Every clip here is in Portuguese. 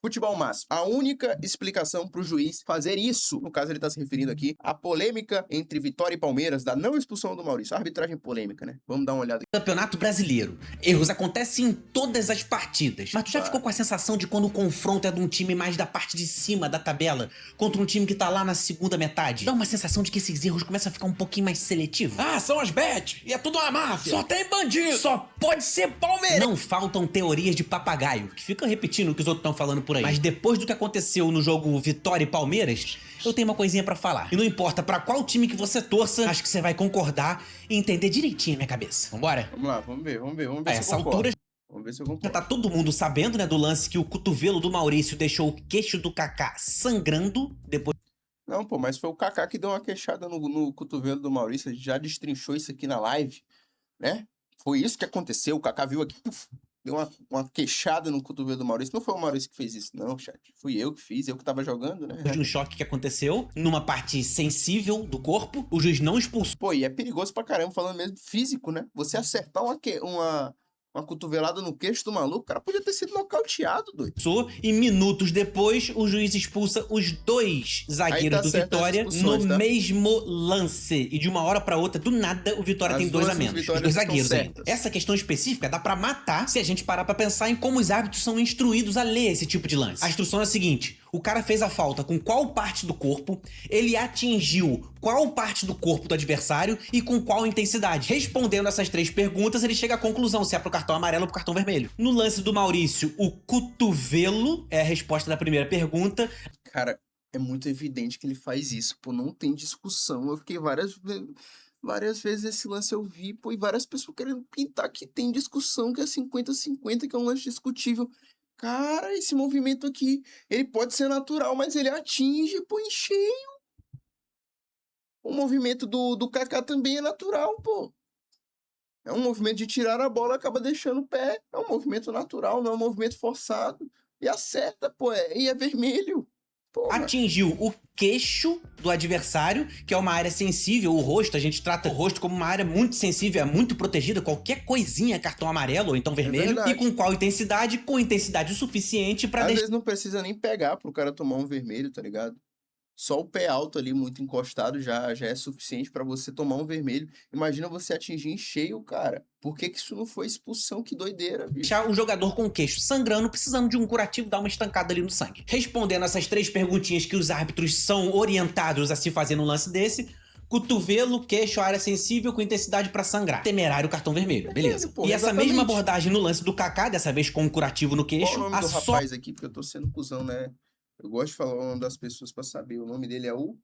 Futebol máximo. A única explicação pro juiz fazer isso, no caso ele tá se referindo aqui, a polêmica entre Vitória e Palmeiras, da não expulsão do Maurício. Arbitragem polêmica, né? Vamos dar uma olhada aqui. Campeonato Brasileiro. Erros acontecem em todas as partidas. Mas tu já ficou com a sensação de quando o confronto é de um time mais da parte de cima da tabela contra um time que tá lá na segunda metade? Dá uma sensação de que esses erros começam a ficar um pouquinho mais seletivos. Ah, são as bet e é tudo uma máfia. Só tem bandido. Só pode ser Palmeiras. Não faltam teorias de papagaio, que ficam repetindo o que os outros estão falando por aí. Mas depois do que aconteceu no jogo Vitória e Palmeiras, eu tenho uma coisinha pra falar. E não importa pra qual time que você torça, acho que você vai concordar e entender direitinho a minha cabeça. Vambora? Vamos lá, vamos ver A se essa eu concordo. altura Vamos ver se eu já concordo. tá todo mundo sabendo, né, do lance que o cotovelo do Maurício deixou o queixo do Kaká sangrando depois Não, pô, mas foi o Kaká que deu uma queixada no cotovelo do Maurício, a gente já destrinchou isso aqui na live, né? Foi isso que aconteceu, o Kaká viu aqui, puf, deu uma queixada no cotovelo do Maurício. Não foi o Maurício que fez isso, não, chat. Fui eu que fiz, eu que tava jogando, né? de um choque que aconteceu numa parte sensível do corpo. O juiz não expulsou Pô, e é perigoso pra caramba, falando mesmo físico, né? Você acertar uma cotovelada no queixo do maluco, o cara podia ter sido nocauteado, doido. e minutos depois o juiz expulsa os dois zagueiros Aí tá do certo as Vitória expulsões, no tá? mesmo lance. E de uma hora pra outra, do nada, o Vitória As tem dois a duas menos. Os vitórias dois estão zagueiros ainda. certas. Essa questão específica dá pra matar se a gente parar pra pensar em como os árbitros são instruídos a ler esse tipo de lance. A instrução é a seguinte: o cara fez a falta com qual parte do corpo, ele atingiu qual parte do corpo do adversário e com qual intensidade. Respondendo essas três perguntas, ele chega à conclusão se é pro cartão amarelo ou pro cartão vermelho. No lance do Maurício, o cotovelo é a resposta da primeira pergunta. Cara, é muito evidente que ele faz isso, pô, não tem discussão. Eu fiquei várias vezes esse lance eu vi, pô, e várias pessoas querendo pintar que tem discussão, que é 50-50, que é um lance discutível. Cara, esse movimento aqui, ele pode ser natural, mas ele atinge, pô, em cheio. O movimento do Kaká também é natural, pô. É um movimento de tirar a bola, acaba deixando o pé. É um movimento natural, não é um movimento forçado. E acerta, pô, e é vermelho. Porra. Atingiu o queixo do adversário, que é uma área sensível, o rosto, a gente trata o rosto como uma área muito sensível, é muito protegida, qualquer coisinha é cartão amarelo ou então vermelho. verdade. E com qual intensidade? Com intensidade o suficiente pra Às deixar vezes não precisa nem pegar pro cara tomar um vermelho, tá ligado? Só o pé alto ali, muito encostado, já é suficiente pra você tomar um vermelho. Imagina você atingir em cheio, cara. Por que isso não foi expulsão? Que doideira, bicho. o jogador com o queixo sangrando, precisando de um curativo dar uma estancada ali no sangue. Respondendo essas três perguntinhas que os árbitros são orientados a se fazer num lance desse: cotovelo, queixo, área sensível com intensidade pra sangrar. Temerário, cartão vermelho, beleza. Pô, E essa exatamente. mesma abordagem no lance do Kaká, dessa vez com um curativo no Qual queixo, o nome a do só rapaz aqui? Porque eu tô sendo cuzão, né? Eu gosto de falar o nome das pessoas pra saber. O nome dele é o...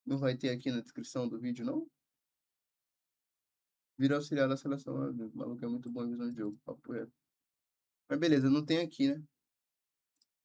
Não vai ter aqui na descrição do vídeo, não? Vira auxiliar da seleção. O maluco é muito bom em visão de jogo. Papo reto. Mas beleza, não tem aqui, né?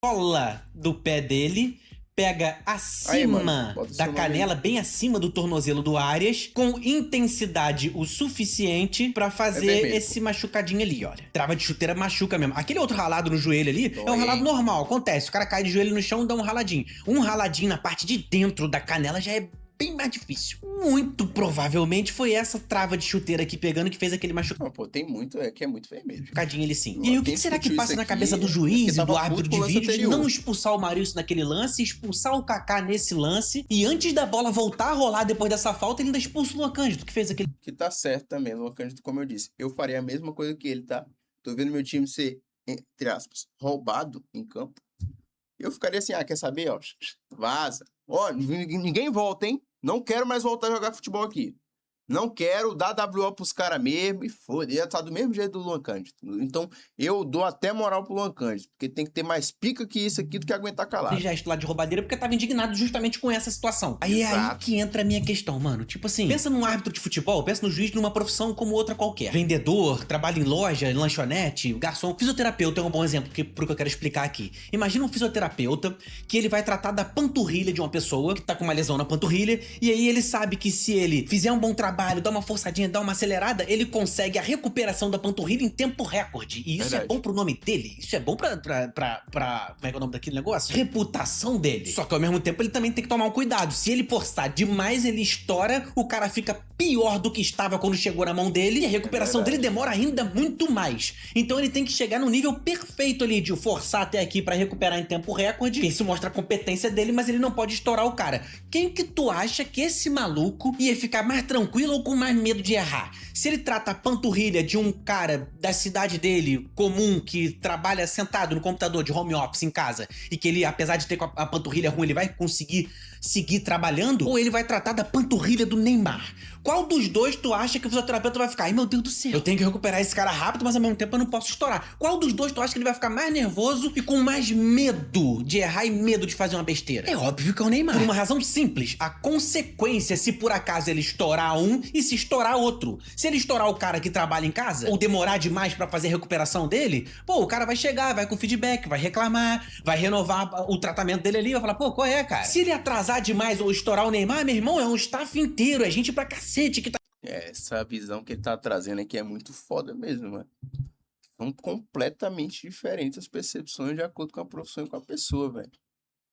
sola do pé dele pega acima mano, bota o da seu nome canela, bem acima do tornozelo do Arias, com intensidade o suficiente pra fazer vermelho, esse machucadinho ali, olha. Trava de chuteira machuca mesmo. Aquele outro ralado no joelho ali é um Dói, ralado hein? normal, acontece. O cara cai de joelho no chão e dá um raladinho. Um raladinho na parte de dentro da canela já é bem mais difícil. Muito provavelmente foi essa trava de chuteira aqui pegando que fez aquele machucadinho Não, pô, tem muito, que é muito vermelho. ele sim. E aí, o que Quem será que discutiu passa isso na aqui cabeça do é juiz porque e do tava árbitro puto de com o lance vídeo de anterior. não expulsar o Maurício naquele lance, expulsar o Kaká nesse lance, e antes da bola voltar a rolar depois dessa falta, ele ainda expulsa o Luan Cândido, que fez aquele Que tá certo também, Luan Cândido, como eu disse. Eu faria a mesma coisa que ele, tá? Tô vendo meu time ser, entre aspas, roubado em campo. Eu ficaria assim, quer saber, ó? Vaza. Ó, ninguém volta, hein? Não quero mais voltar a jogar futebol aqui. Não quero dar WO pros caras mesmo e foda. Ia tá do mesmo jeito do Luan Cândido. Então, eu dou até moral pro Luan Cândido, porque tem que ter mais pica que isso aqui do que aguentar calado. gesto lá de roubadeira, porque tava indignado justamente com essa situação. Aí é aí Exato. que entra a minha questão, mano. Tipo assim, pensa num árbitro de futebol, pensa no juiz numa profissão como outra qualquer. Vendedor, trabalha em loja, em lanchonete, garçom. Fisioterapeuta é um bom exemplo pro que eu quero explicar aqui. Imagina um fisioterapeuta que ele vai tratar da panturrilha de uma pessoa que tá com uma lesão na panturrilha, e aí ele sabe que se ele fizer um bom trabalho trabalho, dá uma forçadinha, dá uma acelerada, ele consegue a recuperação da panturrilha em tempo recorde. E isso é Verdade. bom pro nome dele, isso é bom pra como é que é o nome daquele negócio? Reputação dele. Só que ao mesmo tempo ele também tem que tomar um cuidado. Se ele forçar demais, ele estoura, o cara fica pior do que estava quando chegou na mão dele e a recuperação dele demora ainda muito mais. Então ele tem que chegar no nível perfeito ali de forçar até aqui pra recuperar em tempo recorde. Isso mostra a competência dele, mas ele não pode estourar o cara. Quem que tu acha que esse maluco ia ficar mais tranquilo ou com mais medo de errar? Se ele trata a panturrilha de um cara da cidade dele, comum, que trabalha sentado no computador de home office em casa, e que ele, apesar de ter a panturrilha ruim, ele vai conseguir seguir trabalhando, ou ele vai tratar da panturrilha do Neymar? Qual dos dois tu acha que o fisioterapeuta vai ficar? Ai, meu Deus do céu, eu tenho que recuperar esse cara rápido, mas ao mesmo tempo eu não posso estourar. Qual dos dois tu acha que ele vai ficar mais nervoso e com mais medo de errar e medo de fazer uma besteira? É óbvio que é o Neymar. Por uma razão simples, a consequência se por acaso ele estourar um e se estourar outro. Se ele estourar o cara que trabalha em casa, ou demorar demais pra fazer a recuperação dele, pô, o cara vai chegar, vai com feedback, vai reclamar, vai renovar o tratamento dele ali, vai falar, pô, qual é, cara? Se ele atrasar demais ou estourar o Neymar, meu irmão, é um staff inteiro, é gente pra cacete que tá... Essa visão que ele tá trazendo aqui é muito foda mesmo, mano. São completamente diferentes as percepções de acordo com a profissão e com a pessoa, velho.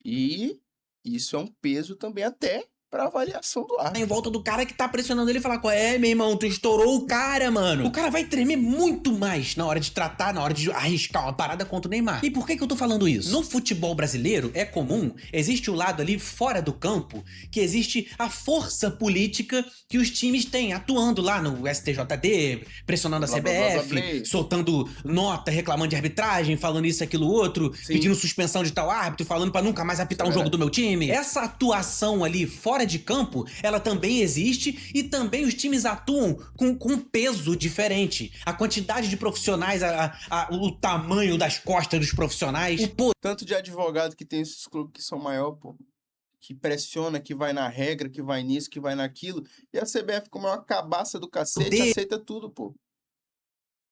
E isso é um peso também até pra avaliação do árbitro. em volta do cara que tá pressionando ele e falar, qual é, meu irmão, tu estourou o cara, mano. O cara vai tremer muito mais na hora de tratar, na hora de arriscar uma parada contra o Neymar. E por que eu tô falando isso? No futebol brasileiro é comum, existe o lado ali fora do campo, que existe a força política que os times têm, atuando lá no STJD, pressionando a Blá, blá, blá, blá, CBF, blá. soltando nota, reclamando de arbitragem, falando isso, aquilo, outro, Sim. pedindo suspensão de tal árbitro, falando pra nunca mais apitar um É jogo verdade. do meu time. Essa atuação ali fora de campo, ela também existe e também os times atuam com peso diferente. A quantidade de profissionais, o tamanho das costas dos profissionais, o poder Tanto de advogado que tem esses clubes que são maior, pô. Que pressiona, que vai na regra, que vai nisso, que vai naquilo. E a CBF, como é uma cabaça do cacete, aceita tudo, pô.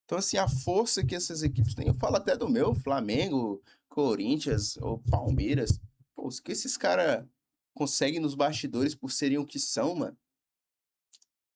Então, assim, a força que essas equipes têm, eu falo até do meu, Flamengo, Corinthians ou Palmeiras. Pô, o que esses caras conseguem nos bastidores por serem o que são, mano,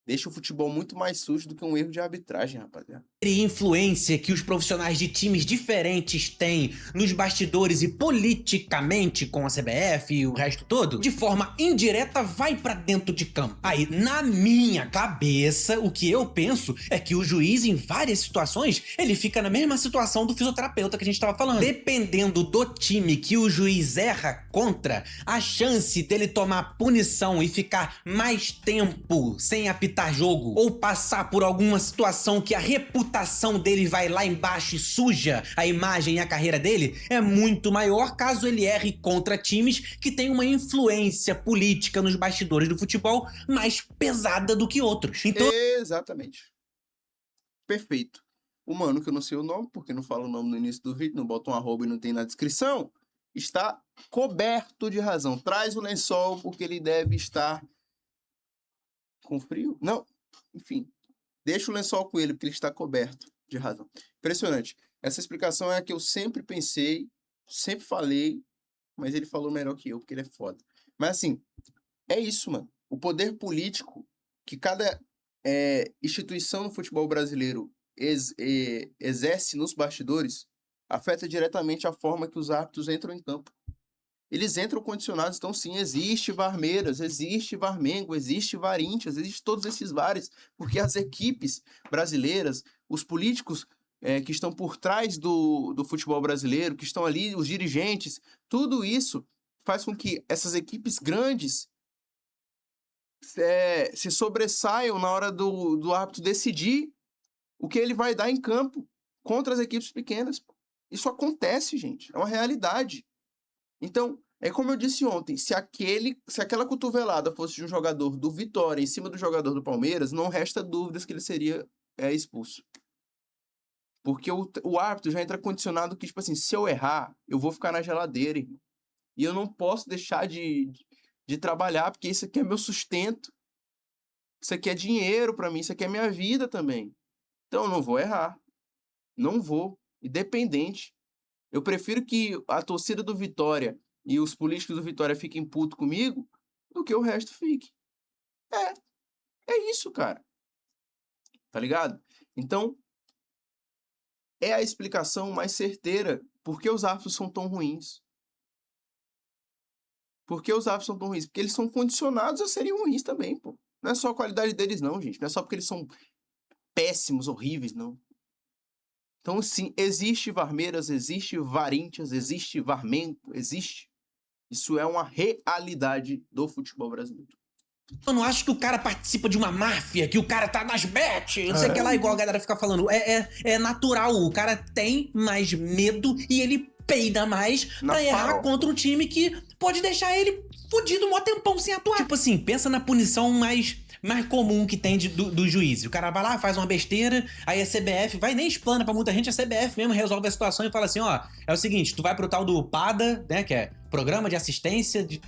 deixa o futebol muito mais sujo do que um erro de arbitragem, rapaziada. e influência que os profissionais de times diferentes têm nos bastidores e politicamente com a CBF e o resto todo, de forma indireta vai pra dentro de campo. Aí, na minha cabeça, o que eu penso é que o juiz, em várias situações, ele fica na mesma situação do fisioterapeuta que a gente tava falando. Dependendo do time que o juiz erra contra, a chance dele tomar punição e ficar mais tempo sem apitar jogo, ou passar por alguma situação que a reputação dele vai lá embaixo e suja a imagem e a carreira dele, é muito maior caso ele erre contra times que têm uma influência política nos bastidores do futebol mais pesada do que outros. Então, Exatamente. Perfeito. O mano, que eu não sei o nome, porque não fala o nome no início do vídeo, não bota um arroba e não tem na descrição, está coberto de razão. Traz o lençol, porque ele deve estar com frio? Não. Enfim, deixa o lençol com ele, porque ele está coberto de razão. Impressionante. Essa explicação é a que eu sempre pensei, sempre falei, mas ele falou melhor que eu, porque ele é foda. Mas assim, é isso, mano. O poder político que cada instituição no futebol brasileiro exerce nos bastidores afeta diretamente a forma que os árbitros entram em campo. Eles entram condicionados, então sim, existe Varmeiras, existe Varmengo, existe Varíntias, existe todos esses VARs, porque as equipes brasileiras, os políticos que estão por trás do futebol brasileiro, que estão ali, os dirigentes, tudo isso faz com que essas equipes grandes se sobressaiam na hora do árbitro decidir o que ele vai dar em campo contra as equipes pequenas. Isso acontece, gente, é uma realidade. Então, é como eu disse ontem, se aquela cotovelada fosse de um jogador do Vitória em cima do jogador do Palmeiras, não resta dúvidas que ele seria expulso. Porque o árbitro já entra condicionado que, tipo assim, se eu errar, eu vou ficar na geladeira, irmão. E eu não posso deixar de trabalhar, porque isso aqui é meu sustento. Isso aqui é dinheiro pra mim, isso aqui é minha vida também. Então eu não vou errar. Não vou. Independente. Eu prefiro que a torcida do Vitória e os políticos do Vitória fiquem putos comigo do que o resto fique. É isso, cara. Tá ligado? Então, é a explicação mais certeira. Por que os árbitros são tão ruins? Por que os árbitros são tão ruins? Porque eles são condicionados a serem ruins também, pô. Não é só a qualidade deles, não, gente. Não é só porque eles são péssimos, horríveis, não. Então, sim, existe Varmeiras, existe Varíntias, existe Varmento, existe. Isso é uma realidade do futebol brasileiro. Eu não acho que o cara participa de uma máfia, que o cara tá nas bets, não sei o que lá, igual a galera fica falando. É natural, o cara tem mais medo e ele peida mais Na pra errar farofa. contra um time que pode deixar ele fudido um mó tempão sem atuar. Tipo assim, pensa na punição mais comum que tem do juiz. O cara vai lá, faz uma besteira, aí a CBF vai nem explana pra muita gente, a CBF mesmo resolve a situação e fala assim, ó, é o seguinte, tu vai pro tal do PADA, né, que é Programa de Assistência de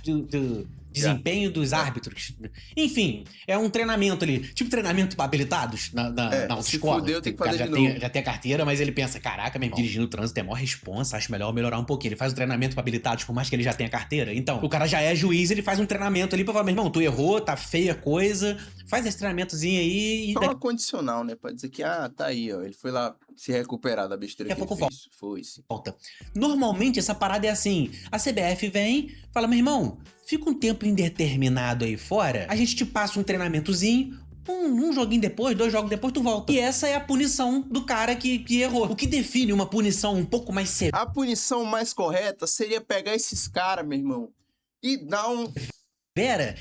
Desempenho dos Árbitros. Enfim, é um treinamento ali, tipo treinamento pra habilitados na se autoescola. fuder, eu tenho que O cara fazer já de novo. já tem a carteira, mas ele pensa, caraca, meu irmão, dirigindo o trânsito é maior responsa, acho melhor melhorar um pouquinho. Ele faz o treinamento pra habilitados, por mais que ele já tenha carteira. Então, o cara já é juiz, ele faz um treinamento ali pra falar, meu irmão, tu errou, tá feia a coisa, faz esse treinamentozinho aí e Só uma condicional, né? Pra dizer que, tá aí, ó. Ele foi lá se recuperar da besteira Daqui que a ele pouco fez. Foi, sim. volta. Normalmente essa parada é assim, a CBF vem, fala, meu irmão, fica um tempo indeterminado aí fora, a gente te passa um treinamentozinho, um joguinho depois, 2 jogos depois, tu volta. E essa é a punição do cara que errou. O que define uma punição um pouco mais severa? A punição mais correta seria pegar esses caras, meu irmão, e dar um...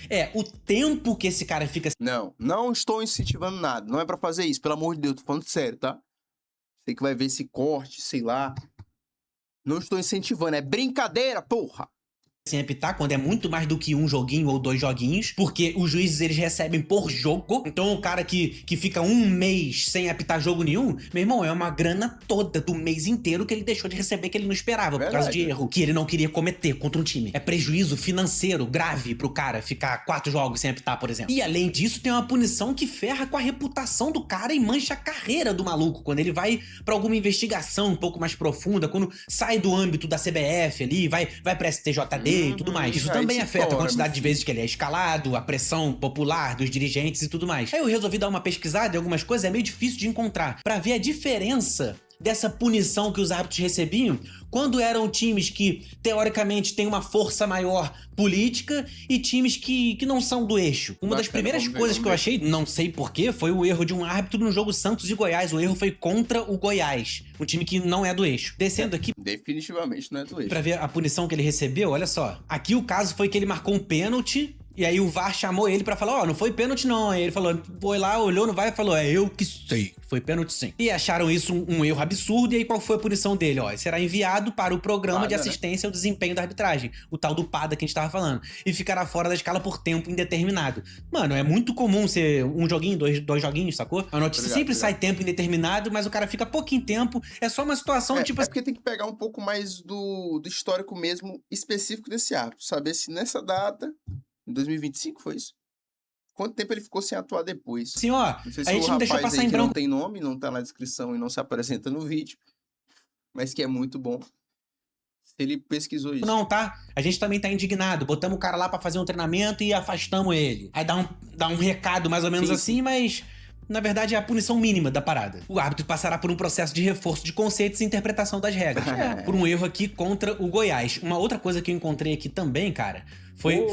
É o tempo que esse cara fica. Não estou incentivando nada. Não é pra fazer isso, pelo amor de Deus. Tô falando sério, tá? Você que vai ver esse corte, sei lá. Não estou incentivando. É brincadeira, porra! Sem apitar, quando é muito mais do que um joguinho ou 2 joguinhos, porque os juízes eles recebem por jogo. Então o cara que fica um mês sem apitar jogo nenhum, meu irmão, é uma grana toda do mês inteiro que ele deixou de receber, que ele não esperava, por causa de erro que ele não queria cometer contra um time. É prejuízo financeiro grave pro cara ficar 4 jogos sem apitar, por exemplo. E além disso, tem uma punição que ferra com a reputação do cara e mancha a carreira do maluco, quando ele vai pra alguma investigação um pouco mais profunda, quando sai do âmbito da CBF ali, vai pra STJD, e tudo mais. Isso também afeta a quantidade de vezes que ele é escalado, a pressão popular dos dirigentes e tudo mais. Aí eu resolvi dar uma pesquisada em algumas coisas, é meio difícil de encontrar, pra ver a diferença dessa punição que os árbitros recebiam quando eram times que, teoricamente, têm uma força maior política e times que não são do eixo. Uma das primeiras coisas que eu achei, não sei porquê, foi o erro de um árbitro no jogo Santos e Goiás. O erro foi contra o Goiás, um time que não é do eixo. Descendo aqui, Definitivamente não é do eixo. pra ver a punição que ele recebeu, olha só. Aqui o caso foi que ele marcou um pênalti. E aí o VAR chamou ele pra falar, não foi pênalti não. Aí ele falou, foi lá, olhou no VAR e falou, eu que sei, foi pênalti sim. E acharam isso um erro absurdo, e aí qual foi a punição dele? Ele será enviado para o programa de assistência ao desempenho da arbitragem, o tal do PADA que a gente tava falando, e ficará fora da escala por tempo indeterminado. Mano, é muito comum ser um joguinho, dois joguinhos, sacou? A notícia sempre sai tempo indeterminado, mas o cara fica pouquinho tempo, é só uma situação tipo assim. É porque tem que pegar um pouco mais do histórico mesmo específico desse árbitro, saber se nessa data... Em 2025 foi isso? Quanto tempo ele ficou sem atuar depois? Assim, ó, Não sei se a gente não deixou passar em branco. Não tem nome, não tá na descrição e não se apresenta no vídeo, mas que é muito bom. Ele pesquisou isso. Não, tá? A gente também tá indignado. Botamos o cara lá pra fazer um treinamento e afastamos ele. Aí dá um recado mais ou menos assim, mas... Na verdade, é a punição mínima da parada. O árbitro passará por um processo de reforço de conceitos e interpretação das regras. Por um erro aqui contra o Goiás. Uma outra coisa que eu encontrei aqui também, cara,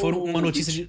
foram uma notícia de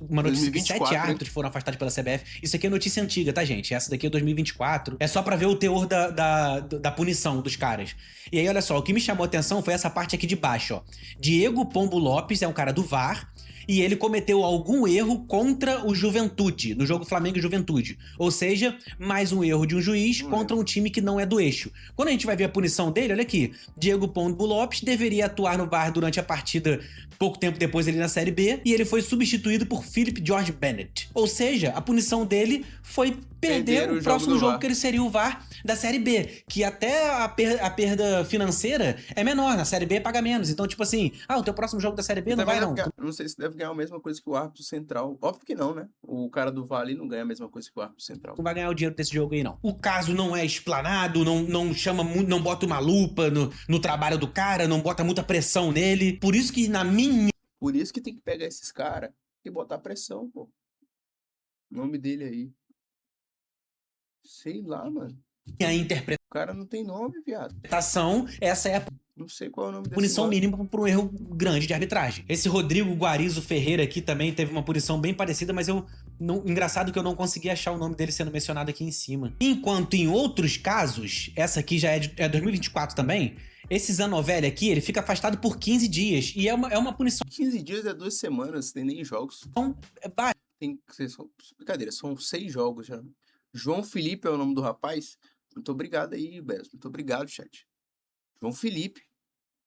7 árbitros foram afastados pela CBF. Isso aqui é notícia antiga, tá, gente? Essa daqui é 2024. É só pra ver o teor da punição dos caras. E aí, olha só, o que me chamou a atenção foi essa parte aqui de baixo, ó. Diego Pombo Lopes é um cara do VAR, e ele cometeu algum erro contra o Juventude, no jogo Flamengo e Juventude. Ou seja, mais um erro de um juiz contra um time que não é do eixo. Quando a gente vai ver a punição dele, olha aqui, Diego Pombo Lopes deveria atuar no VAR durante a partida pouco tempo depois ali na Série B, e ele foi substituído por Philip George Bennett. Ou seja, a punição dele foi perder o próximo jogo que ele seria o VAR da Série B, que até a perda financeira é menor, na Série B paga menos. Então, tipo assim, o teu próximo jogo da Série B não vai não. Não sei se deve ganhar a mesma coisa que o árbitro central. Óbvio que não, né? O cara do Vale não ganha a mesma coisa que o árbitro central. Não vai ganhar o dinheiro desse jogo aí, não. O caso não é explanado, não chama muito, não bota uma lupa no trabalho do cara, não bota muita pressão nele. Por isso que Por isso que tem que pegar esses caras e botar pressão, pô. O nome dele aí. Sei lá, mano. a O cara não tem nome, viado. interpretação, essa é a Não sei qual é o nome desse punição bode. mínima por um erro grande de arbitragem. Esse Rodrigo Guarizo Ferreira aqui também teve uma punição bem parecida, mas engraçado que eu não consegui achar o nome dele sendo mencionado aqui em cima. Enquanto em outros casos, essa aqui já é 2024 também, esse Zanovelli aqui, ele fica afastado por 15 dias. E é uma punição 15 dias é 2 semanas, tem nem jogos. baixa. Brincadeira, são 6 jogos já. João Felipe é o nome do rapaz. Muito obrigado aí, Beto. Muito obrigado, chat. João Felipe.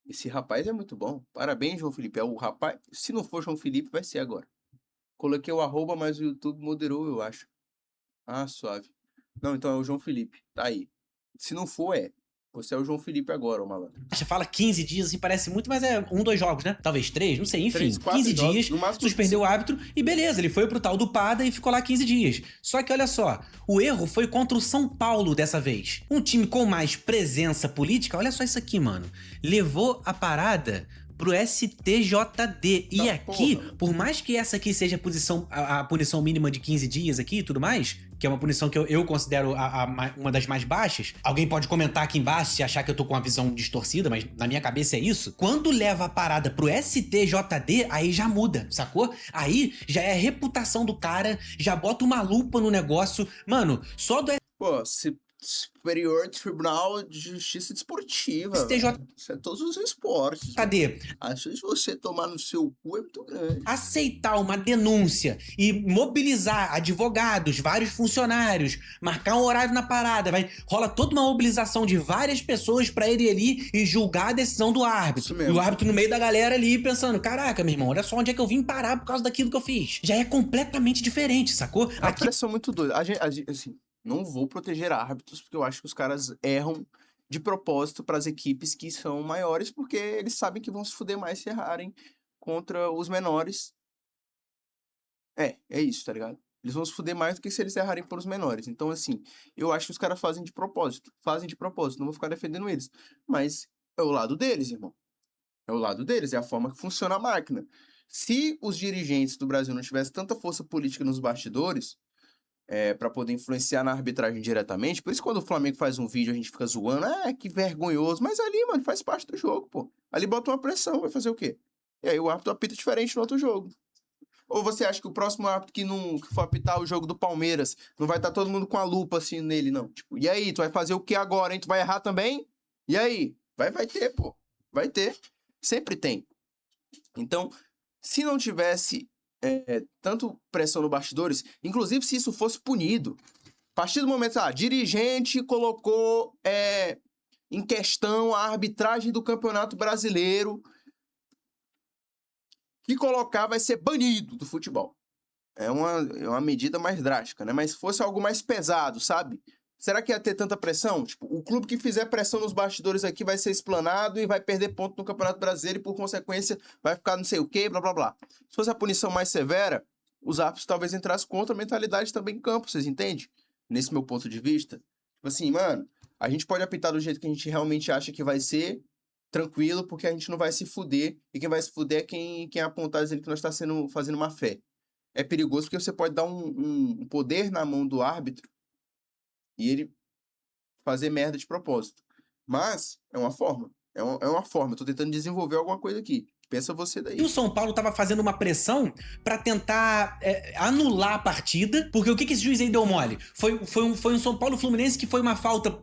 Esse rapaz é muito bom. Parabéns, João Felipe. É o rapaz. Se não for João Felipe, vai ser agora. Coloquei o arroba, mas o YouTube moderou, eu acho. Ah, suave. Não, então é o João Felipe. Tá aí. Se não for, é. Você é o João Felipe agora, ô malandro. Fala 15 dias, assim, parece muito, mas é 1, 2 jogos, né? Talvez 3, não sei, enfim. 3, 4 15 jogos, dias, no máximo suspendeu o árbitro e beleza, ele foi pro tal do PADA e ficou lá 15 dias. Só que olha só, o erro foi contra o São Paulo dessa vez. Um time com mais presença política, olha só isso aqui, mano. Levou a parada pro STJD. E Tá, aqui, porra. por mais que essa aqui seja a punição mínima de 15 dias aqui e tudo mais, que é uma punição que eu considero uma das mais baixas, alguém pode comentar aqui embaixo se achar que eu tô com uma visão distorcida, mas na minha cabeça é isso. Quando leva a parada pro STJD, aí já muda, sacou? Aí já é a reputação do cara, já bota uma lupa no negócio. Mano, só do Pô, Superior Tribunal de Justiça Desportiva. STJ. velho. Isso é todos os esportes. Cadê? A chance de você tomar no seu cu é muito grande. Aceitar uma denúncia e mobilizar advogados, vários funcionários, marcar um horário na parada, rola toda uma mobilização de várias pessoas pra ele ir ali e julgar a decisão do Isso árbitro. mesmo. E o árbitro no meio da galera ali pensando, caraca, meu irmão, olha só onde é que eu vim parar por causa daquilo que eu fiz. Já é completamente diferente, sacou? É uma Aqui pressão muito doida. Assim, não vou proteger árbitros, porque eu acho que os caras erram de propósito para as equipes que são maiores, porque eles sabem que vão se fuder mais se errarem contra os menores. É isso, tá ligado? Eles vão se fuder mais do que se eles errarem por os menores. Então, assim, eu acho que os caras fazem de propósito. Não vou ficar defendendo eles. Mas é o lado deles, irmão. É o lado deles, é a forma que funciona a máquina. Se os dirigentes do Brasil não tivessem tanta força política nos bastidores, para poder influenciar na arbitragem diretamente, por isso quando o Flamengo faz um vídeo a gente fica zoando, que vergonhoso, mas ali, mano, faz parte do jogo, pô. Ali bota uma pressão, vai fazer o quê? E aí o árbitro apita diferente no outro jogo. Ou você acha que o próximo árbitro que for apitar o jogo do Palmeiras, não vai estar todo mundo com a lupa assim nele, não? Tipo, e aí, tu vai fazer o que agora, hein? Tu vai errar também? E aí? Vai ter, pô. Vai ter. Sempre tem. Então, se não tivesse tanto pressão no bastidores, inclusive se isso fosse punido, a partir do momento, dirigente colocou em questão a arbitragem do Campeonato Brasileiro, que colocar vai ser banido do futebol. É uma medida mais drástica, né? Mas se fosse algo mais pesado, sabe? Será que ia ter tanta pressão? Tipo, o clube que fizer pressão nos bastidores aqui vai ser explanado e vai perder ponto no Campeonato Brasileiro e, por consequência, vai ficar não sei o quê, blá, blá, blá. Se fosse a punição mais severa, os árbitros talvez entrassem contra a mentalidade também em campo, vocês entendem? Nesse meu ponto de vista. Tipo assim, mano, a gente pode apitar do jeito que a gente realmente acha que vai ser, tranquilo, porque a gente não vai se fuder, e quem vai se fuder é quem apontar dizendo que nós está fazendo má fé. É perigoso porque você pode dar um poder na mão do árbitro e ele fazer merda de propósito. Mas é uma forma. É uma forma. Eu tô tentando desenvolver alguma coisa aqui. Pensa você daí. E o São Paulo tava fazendo uma pressão pra tentar anular a partida, porque o que esse juiz aí deu mole? Foi um São Paulo Fluminense que foi uma falta,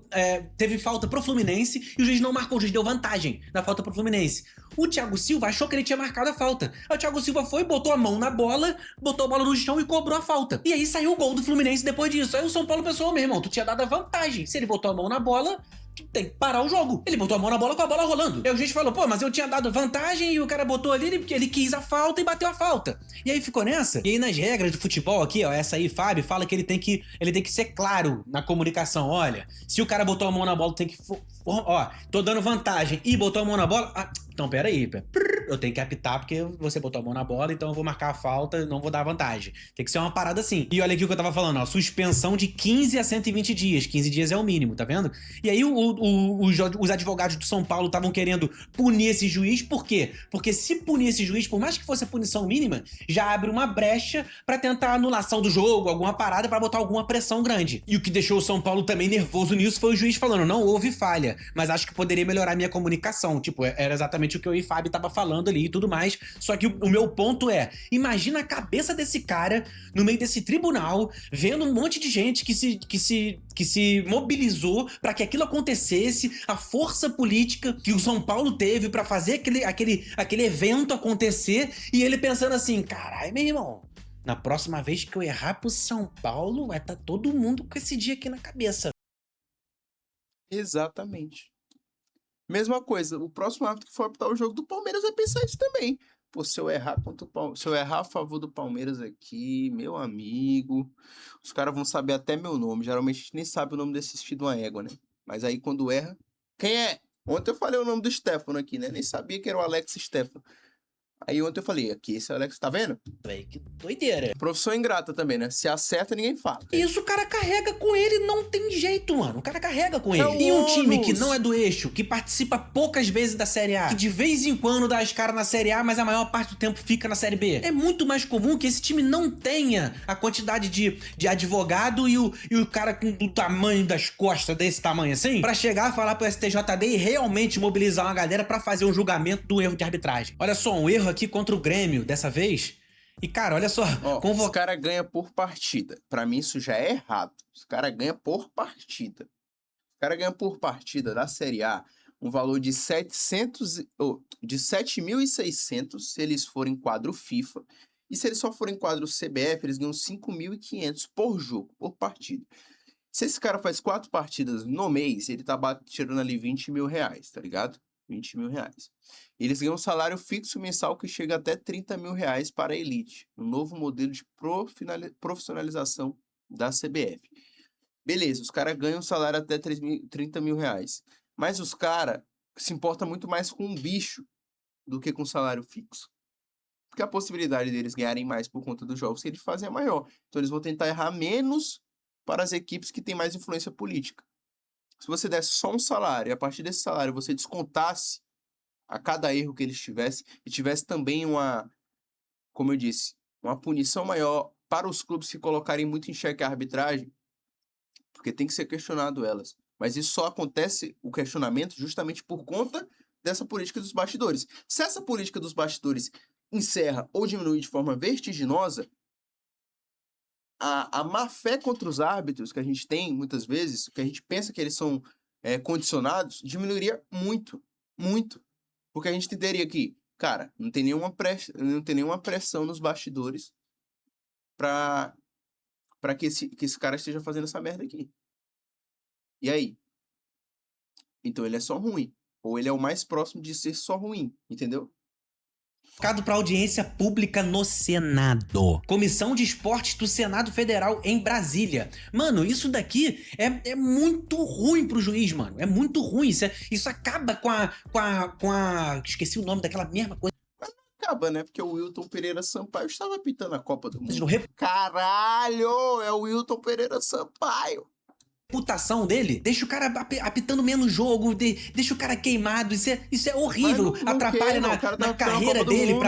teve falta pro Fluminense e o juiz não marcou, o juiz deu vantagem na falta pro Fluminense. O Thiago Silva achou que ele tinha marcado a falta. Aí o Thiago Silva foi, botou a mão na bola, botou a bola no chão e cobrou a falta. E aí saiu o gol do Fluminense depois disso. Aí o São Paulo pensou, meu irmão, tu tinha dado a vantagem. Se ele botou a mão na bola, tem que parar o jogo. Ele botou a mão na bola com a bola rolando. Aí o juiz falou, pô, mas eu tinha dado vantagem e o cara botou ali porque ele quis a falta e bateu a falta. E aí ficou nessa. E aí nas regras do futebol aqui, ó, essa aí, Fábio, fala que ele tem que ser claro na comunicação. Olha, se o cara botou a mão na bola, tem que... Ó, tô dando vantagem e botou a mão na bola... então pera aí, eu tenho que apitar porque você botou a mão na bola, então eu vou marcar a falta e não vou dar vantagem. Tem que ser uma parada assim. E olha aqui o que eu tava falando, ó, suspensão de 15 a 120 dias. 15 dias é o mínimo, tá vendo? E aí os advogados do São Paulo estavam querendo punir esse juiz, por quê? Porque se punir esse juiz, por mais que fosse a punição mínima, já abre uma brecha pra tentar anulação do jogo, alguma parada pra botar alguma pressão grande. E o que deixou o São Paulo também nervoso nisso foi o juiz falando, não houve falha, mas acho que poderia melhorar a minha comunicação. Tipo, era exatamente o que eu e Fábio tava falando ali e tudo mais. Só que o meu ponto é, imagina a cabeça desse cara no meio desse tribunal, vendo um monte de gente que se mobilizou pra que aquilo acontecesse, a força política que o São Paulo teve pra fazer aquele evento acontecer, e ele pensando assim, caralho, meu irmão, na próxima vez que eu errar pro São Paulo, vai estar todo mundo com esse dia aqui na cabeça. Exatamente. Mesma coisa, o próximo árbitro que for apitar o jogo do Palmeiras vai pensar isso também. Pô, se eu errar se eu errar a favor do Palmeiras aqui, meu amigo, os caras vão saber até meu nome. Geralmente a gente nem sabe o nome desses filhos de uma égua, né? Mas aí quando erra, quem é? Ontem eu falei o nome do Stefano aqui, né? Nem sabia que era o Alex Stefano. Aí ontem eu falei, aqui, esse é o Alex, tá vendo? Véi, que doideira. Profissão ingrata também, né? Se acerta, ninguém fala. Isso o cara carrega com ele, não tem jeito, mano. O cara carrega com É ele. o E um time ônus. que não é do eixo, que participa poucas vezes da Série A, que de vez em quando dá as caras na Série A, mas a maior parte do tempo fica na Série B. É muito mais comum que esse time não tenha a quantidade de advogado e o cara com o tamanho das costas desse tamanho assim, pra chegar, falar pro STJD e realmente mobilizar uma galera pra fazer um julgamento do erro de arbitragem. Olha só, um erro aqui contra o Grêmio dessa vez. E, cara, olha só. Os caras ganham por partida. Pra mim, isso já é errado. Os caras ganham por partida. Os caras ganham por partida da Série A um valor de 7.600 se eles forem quadro FIFA. E se eles só forem quadro CBF, eles ganham 5.500 por jogo, por partida. Se esse cara faz 4 partidas no mês, ele tá tirando ali 20 mil reais, tá ligado? 20 mil reais. Eles ganham um salário fixo mensal que chega até 30 mil reais para a elite, um novo modelo de profissionalização da CBF. Beleza, os caras ganham um salário até 30 mil reais, mas os caras se importam muito mais com um bicho do que com salário fixo. Porque a possibilidade deles ganharem mais por conta dos jogos que eles fazem é maior. Então eles vão tentar errar menos para as equipes que têm mais influência política. Se você desse só um salário e a partir desse salário você descontasse a cada erro que eles tivessem e tivesse também como eu disse, uma punição maior para os clubes que colocarem muito em xeque a arbitragem, porque tem que ser questionado elas. Mas isso só acontece, o questionamento, justamente por conta dessa política dos bastidores. Se essa política dos bastidores encerra ou diminui de forma vertiginosa, a má fé contra os árbitros que a gente tem, muitas vezes, que a gente pensa que eles são condicionados, diminuiria muito, muito. Porque a gente teria que, cara, não tem nenhuma pressão nos bastidores pra que esse cara esteja fazendo essa merda aqui. E aí? Então ele é só ruim. Ou ele é o mais próximo de ser só ruim, entendeu? Convocado para audiência pública no Senado. Comissão de Esportes do Senado Federal em Brasília. Mano, isso daqui é muito ruim pro juiz, mano. É muito ruim. Isso acaba com a... Esqueci o nome daquela mesma coisa. Acaba, né? Porque o Wilton Pereira Sampaio estava apitando a Copa do Mundo. No Caralho! É o Wilton Pereira Sampaio. Reputação dele, deixa o cara apitando menos jogo, deixa o cara queimado, isso é horrível, não atrapalha queima, o cara tá na apitando a carreira Copa do dele Mundo.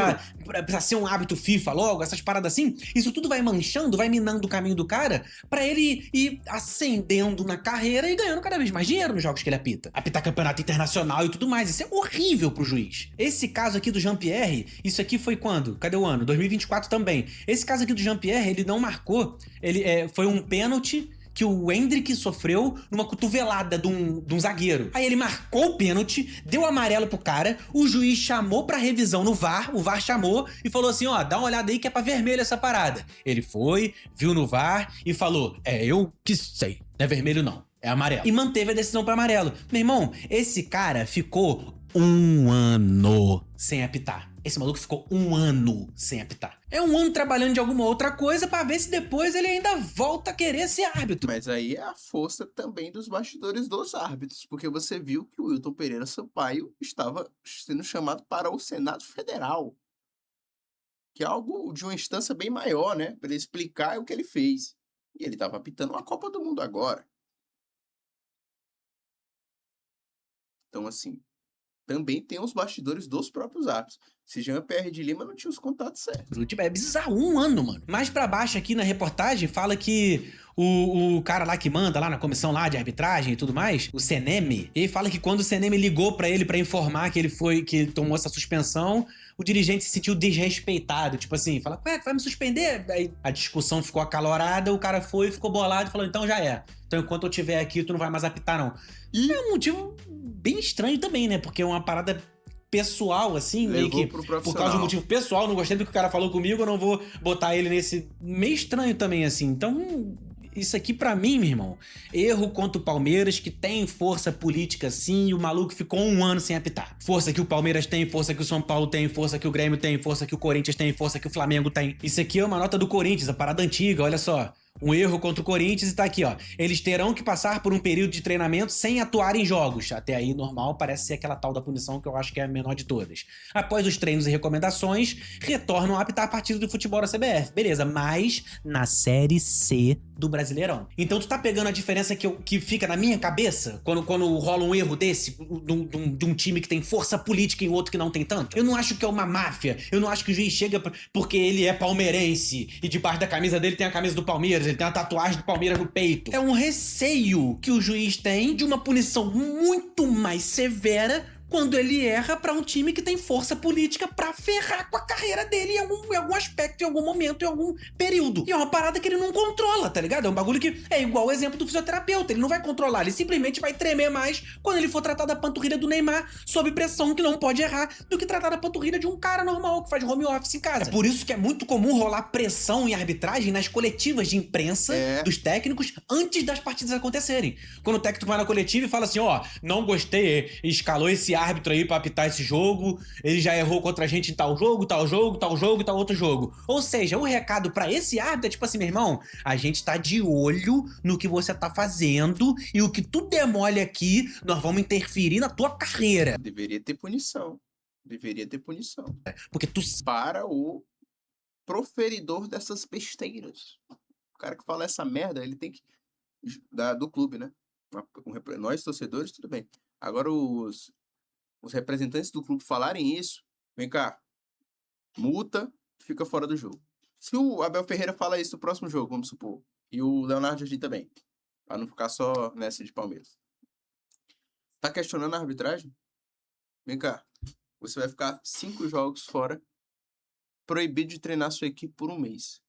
pra ser um hábito FIFA logo, essas paradas assim, isso tudo vai manchando, vai minando o caminho do cara pra ele ir ascendendo na carreira e ganhando cada vez mais dinheiro nos jogos que ele apita. Apitar campeonato internacional e tudo mais, isso é horrível pro juiz. Esse caso aqui do Jean-Pierre, isso aqui foi quando? Cadê o ano? 2024 também. Esse caso aqui do Jean-Pierre, ele não marcou, foi um pênalti que o Endrick sofreu numa cotovelada de um zagueiro. Aí ele marcou o pênalti, deu amarelo pro cara, o juiz chamou pra revisão no VAR, o VAR chamou e falou assim, ó, dá uma olhada aí que é pra vermelho essa parada. Ele foi, viu no VAR e falou, eu que sei, não é vermelho não, é amarelo. E manteve a decisão pra amarelo. Meu irmão, esse cara ficou 1 ano sem apitar. Esse maluco ficou 1 ano sem apitar. É 1 ano trabalhando de alguma outra coisa pra ver se depois ele ainda volta a querer ser árbitro. Mas aí é a força também dos bastidores dos árbitros, porque você viu que o Wilton Pereira Sampaio estava sendo chamado para o Senado Federal, que é algo de uma instância bem maior, né? Para ele explicar o que ele fez. E ele estava apitando uma Copa do Mundo agora. Então, assim, também tem os bastidores dos próprios árbitros. Se Jean-Pierre de Lima não tinha os contatos certos. Tipo, é bizarro, 1 ano, mano. Mais pra baixo aqui na reportagem fala que o cara lá que manda lá na comissão lá de arbitragem e tudo mais, o Seneme, ele fala que quando o Seneme ligou pra ele pra informar que ele tomou essa suspensão, o dirigente se sentiu desrespeitado. Tipo assim, fala, ué, vai me suspender? Aí a discussão ficou acalorada, o cara foi, ficou bolado e falou, então já é. Então enquanto eu estiver aqui, tu não vai mais apitar, não. E é um motivo bem estranho também, né? Porque é uma parada pessoal, assim, meio que por causa de um motivo pessoal, não gostei do que o cara falou comigo, eu não vou botar ele nesse... Meio estranho também, assim. Então, isso aqui pra mim, meu irmão, erro contra o Palmeiras, que tem força política sim, e o maluco ficou 1 ano sem apitar. Força que o Palmeiras tem, força que o São Paulo tem, força que o Grêmio tem, força que o Corinthians tem, força que o Flamengo tem. Isso aqui é uma nota do Corinthians, a parada antiga, olha só. Um erro contra o Corinthians e tá aqui, ó. Eles terão que passar por um período de treinamento sem atuar em jogos. Até aí, normal, parece ser aquela tal da punição que eu acho que é a menor de todas. Após os treinos e recomendações, retornam a apitar a partida do futebol da CBF. Beleza, mas na Série C do Brasileirão. Então tu tá pegando a diferença que fica na minha cabeça quando rola um erro desse, de um time que tem força política e outro que não tem tanto? Eu não acho que é uma máfia. Eu não acho que o juiz chega porque ele é palmeirense e debaixo da camisa dele tem a camisa do Palmeiras. Ele tem uma tatuagem do Palmeiras no peito. É um receio que o juiz tem de uma punição muito mais severa quando ele erra pra um time que tem força política pra ferrar com a carreira dele em algum aspecto, em algum momento, em algum período. E é uma parada que ele não controla, tá ligado? É um bagulho que é igual o exemplo do fisioterapeuta. Ele não vai controlar, ele simplesmente vai tremer mais quando ele for tratar da panturrilha do Neymar sob pressão, que não pode errar, do que tratar da panturrilha de um cara normal que faz home office em casa. É por isso que é muito comum rolar pressão em arbitragem nas coletivas de imprensa dos técnicos antes das partidas acontecerem. Quando o técnico vai na coletiva e fala assim, ó, não gostei, escalou esse árbitro aí pra apitar esse jogo, ele já errou contra a gente em tal jogo, tal jogo, tal jogo e tal outro jogo. Ou seja, o recado pra esse árbitro é tipo assim, meu irmão, a gente tá de olho no que você tá fazendo e o que tu demole aqui, nós vamos interferir na tua carreira. Deveria ter punição. Deveria ter punição. Porque tu... Para o proferidor dessas besteiras. O cara que fala essa merda, ele tem que... do clube, né? Nós, torcedores, tudo bem. Agora os representantes do clube falarem isso, vem cá, multa, fica fora do jogo. Se o Abel Ferreira fala isso no próximo jogo, vamos supor, e o Leonardo Jardim também, para não ficar só nessa de Palmeiras. Tá questionando a arbitragem? Vem cá, você vai ficar 5 jogos fora, proibido de treinar sua equipe por 1 mês.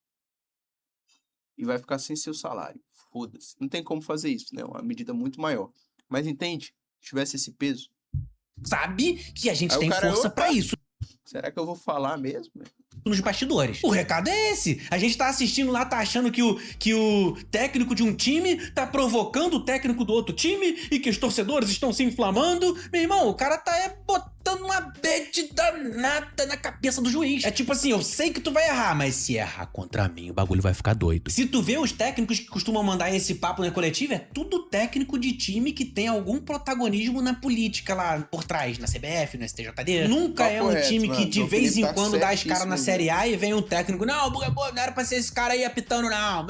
E vai ficar sem seu salário. Foda-se. Não tem como fazer isso, né? Uma medida muito maior. Mas entende? Se tivesse esse peso, sabe que a gente aí tem força pra isso. Será que eu vou falar mesmo? Nos bastidores. O recado é esse. A gente tá assistindo lá, tá achando que o técnico de um time tá provocando o técnico do outro time e que os torcedores estão se inflamando. Meu irmão, o cara tá botando uma bad danada na cabeça do juiz. É tipo assim, eu sei que tu vai errar, mas se errar contra mim, o bagulho vai ficar doido. Se tu vê os técnicos que costumam mandar esse papo na coletiva, é tudo técnico de time que tem algum protagonismo na política lá por trás, na CBF, no STJD. Nunca é um time que de vez em quando dá as caras na Série A e vem um técnico, não era pra ser esse cara aí apitando, não.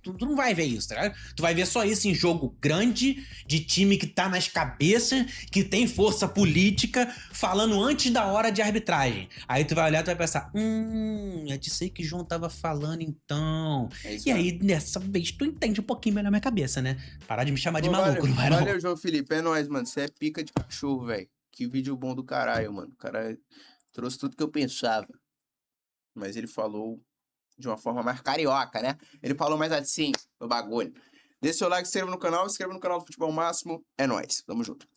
Tu não vai ver isso, tá ligado? Tu vai ver só isso em jogo grande, de time que tá nas cabeças, que tem força política, falando antes da hora de arbitragem. Aí tu vai olhar e tu vai pensar, é disso aí que o João tava falando então. E aí, dessa vez, tu entende um pouquinho melhor a minha cabeça, né? Parar de me chamar de maluco, não vai não. Valeu, João Felipe, é nóis, mano. Você é pica de cachorro, velho. Que vídeo bom do caralho, mano. O cara trouxe tudo que eu pensava. Mas ele falou de uma forma mais carioca, né? Ele falou mais assim, no bagulho. Deixa seu like, se inscreva no canal do Futebol Máximo. É nóis, tamo junto.